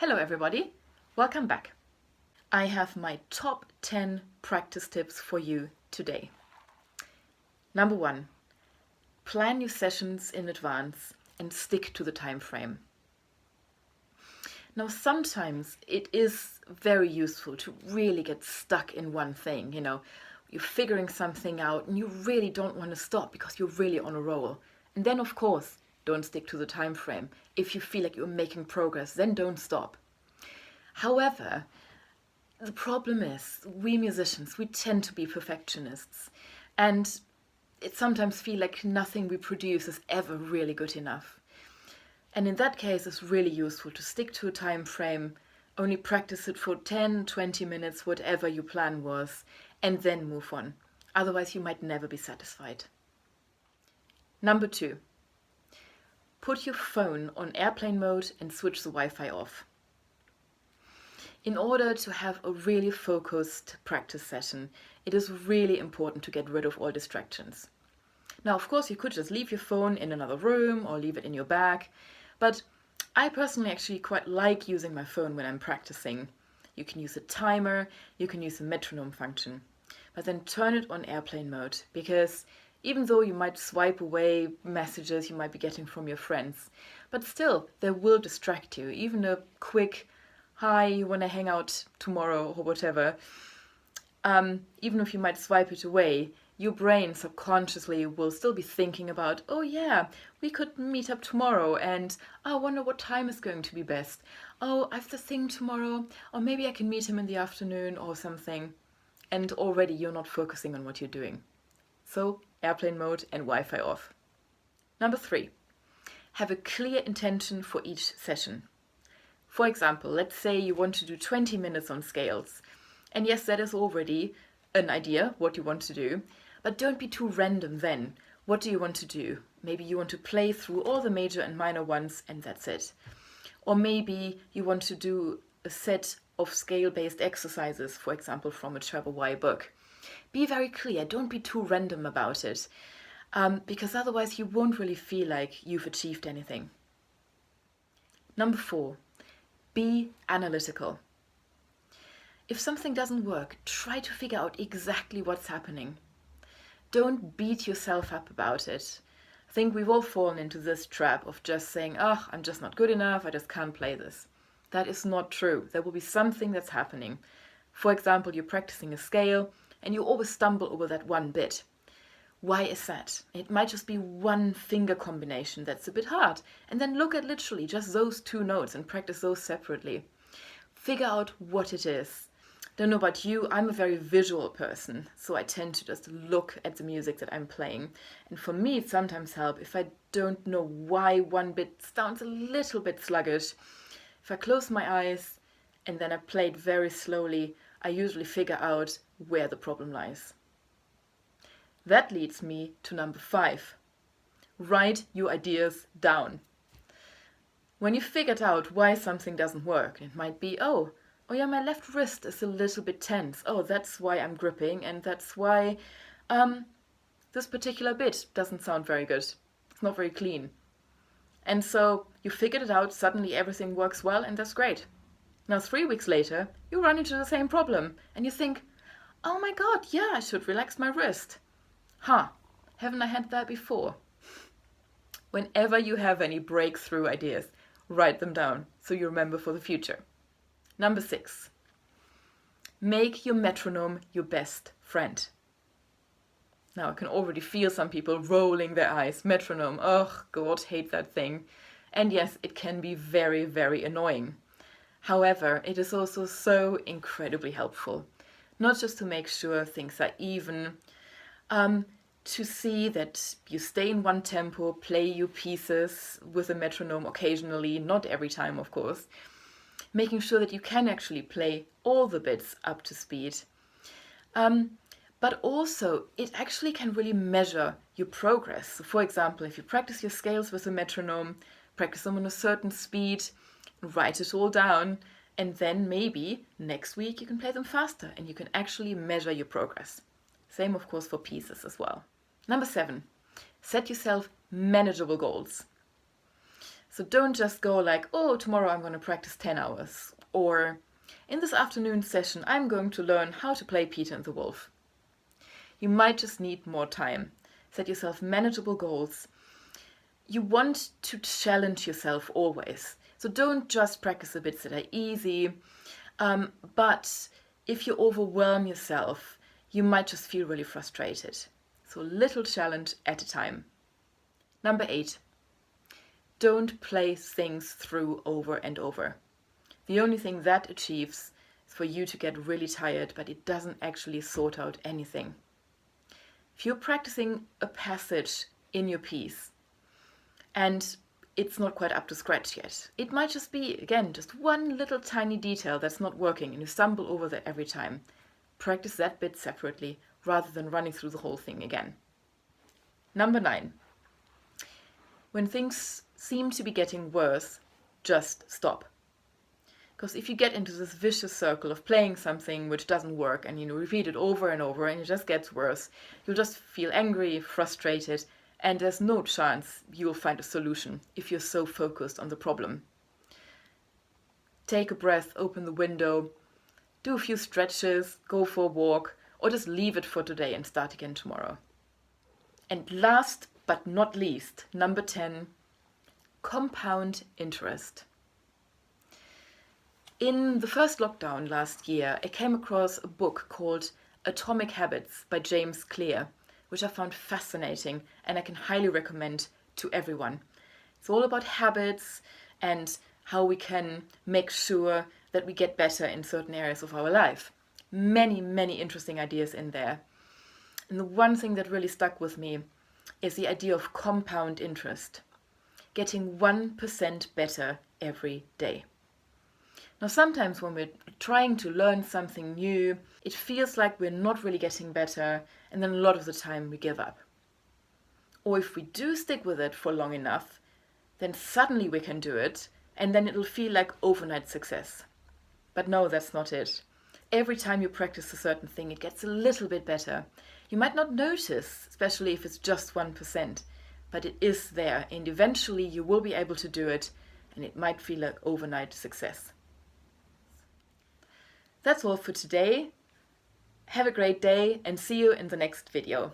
Hello everybody, welcome back. I have my top 10 practice tips for you today. Number 1, plan your sessions in advance and stick to the time frame. Now sometimes it is very useful to really get stuck in one thing, you're figuring something out and you really don't want to stop because you're really on a roll. And then of course, don't stick to the time frame. If you feel like you're making progress, then don't stop. However, the problem is, we musicians, we tend to be perfectionists, and it sometimes feels like nothing we produce is ever really good enough. And in that case, it's really useful to stick to a time frame, only practice it for 10, 20 minutes, whatever your plan was, and then move on. Otherwise, you might never be satisfied. Number 2, put your phone on airplane mode and switch the Wi-Fi off. In order to have a really focused practice session, it is really important to get rid of all distractions. Now, of course, you could just leave your phone in another room or leave it in your bag, but I personally actually quite like using my phone when I'm practicing. You can use a timer, you can use a metronome function, but then turn it on airplane mode, because even though you might swipe away messages you might be getting from your friends, but still, they will distract you. Even a quick hi, you want to hang out tomorrow or whatever, even if you might swipe it away, your brain subconsciously will still be thinking about, oh yeah, we could meet up tomorrow, and I wonder what time is going to be best. Oh, I have the thing tomorrow, or maybe I can meet him in the afternoon or something. And already you're not focusing on what you're doing. So, airplane mode and Wi-Fi off. Number 3, have a clear intention for each session. For example, let's say you want to do 20 minutes on scales. And yes, that is already an idea, what you want to do. But don't be too random then. What do you want to do? Maybe you want to play through all the major and minor ones and that's it. Or maybe you want to do a set of scale-based exercises, for example, from a Trevor Y book. Be very clear, don't be too random about it, because otherwise you won't really feel like you've achieved anything. Number 4, be analytical. If something doesn't work, try to figure out exactly what's happening. Don't beat yourself up about it. I think we've all fallen into this trap of just saying, oh, I'm just not good enough, I just can't play this. That is not true. There will be something that's happening. For example, you're practicing a scale and you always stumble over that one bit. Why is that? It might just be one finger combination that's a bit hard. And then look at literally just those 2 notes and practice those separately. Figure out what it is. Don't know about you, I'm a very visual person, so I tend to just look at the music that I'm playing. And for me, it sometimes helps if I don't know why one bit sounds a little bit sluggish. If I close my eyes and then I play it very slowly, I usually figure out where the problem lies. That leads me to number 5. Write your ideas down. When you figured out why something doesn't work, it might be, oh yeah, my left wrist is a little bit tense. Oh, that's why I'm gripping, and that's why this particular bit doesn't sound very good. It's not very clean. And so you figured it out, suddenly everything works well, and that's great. Now 3 weeks later, you run into the same problem, and you think, oh my god, yeah, I should relax my wrist. Haven't I had that before? Whenever you have any breakthrough ideas, write them down so you remember for the future. Number 6, make your metronome your best friend. Now I can already feel some people rolling their eyes. Metronome, oh god, hate that thing. And yes, it can be very, very annoying. However, it is also so incredibly helpful. Not just to make sure things are even, to see that you stay in one tempo, play your pieces with a metronome occasionally, not every time of course, making sure that you can actually play all the bits up to speed. But also, it actually can really measure your progress. So for example, if you practice your scales with a metronome, practice them on a certain speed, write it all down, and then maybe next week you can play them faster and you can actually measure your progress. Same of course for pieces as well. Number 7, set yourself manageable goals. So don't just go like, oh, tomorrow I'm going to practice 10 hours. Or in this afternoon session, I'm going to learn how to play Peter and the Wolf. You might just need more time. Set yourself manageable goals. You want to challenge yourself always. So don't just practice the bits that are easy. But if you overwhelm yourself, you might just feel really frustrated. So little challenge at a time. Number 8. Don't play things through over and over. The only thing that achieves is for you to get really tired, but it doesn't actually sort out anything. If you're practicing a passage in your piece and it's not quite up to scratch yet, it might just be, again, just one little tiny detail that's not working and you stumble over that every time. Practice that bit separately rather than running through the whole thing again. Number 9. When things seem to be getting worse, just stop. Because if you get into this vicious circle of playing something which doesn't work and you repeat it over and over and it just gets worse, you'll just feel angry, frustrated, and there's no chance you'll find a solution if you're so focused on the problem. Take a breath, open the window, do a few stretches, go for a walk, or just leave it for today and start again tomorrow. And last but not least, number 10, compound interest. In the first lockdown last year, I came across a book called Atomic Habits by James Clear, which I found fascinating and I can highly recommend to everyone. It's all about habits and how we can make sure that we get better in certain areas of our life. Many, many interesting ideas in there. And the one thing that really stuck with me is the idea of compound interest. Getting 1% better every day. Now, sometimes when we're trying to learn something new, it feels like we're not really getting better, and then a lot of the time we give up. Or if we do stick with it for long enough, then suddenly we can do it, and then it'll feel like overnight success. But no, that's not it. Every time you practice a certain thing, it gets a little bit better. You might not notice, especially if it's just 1%, but it is there, and eventually you will be able to do it, and it might feel like overnight success. That's all for today. Have a great day and see you in the next video.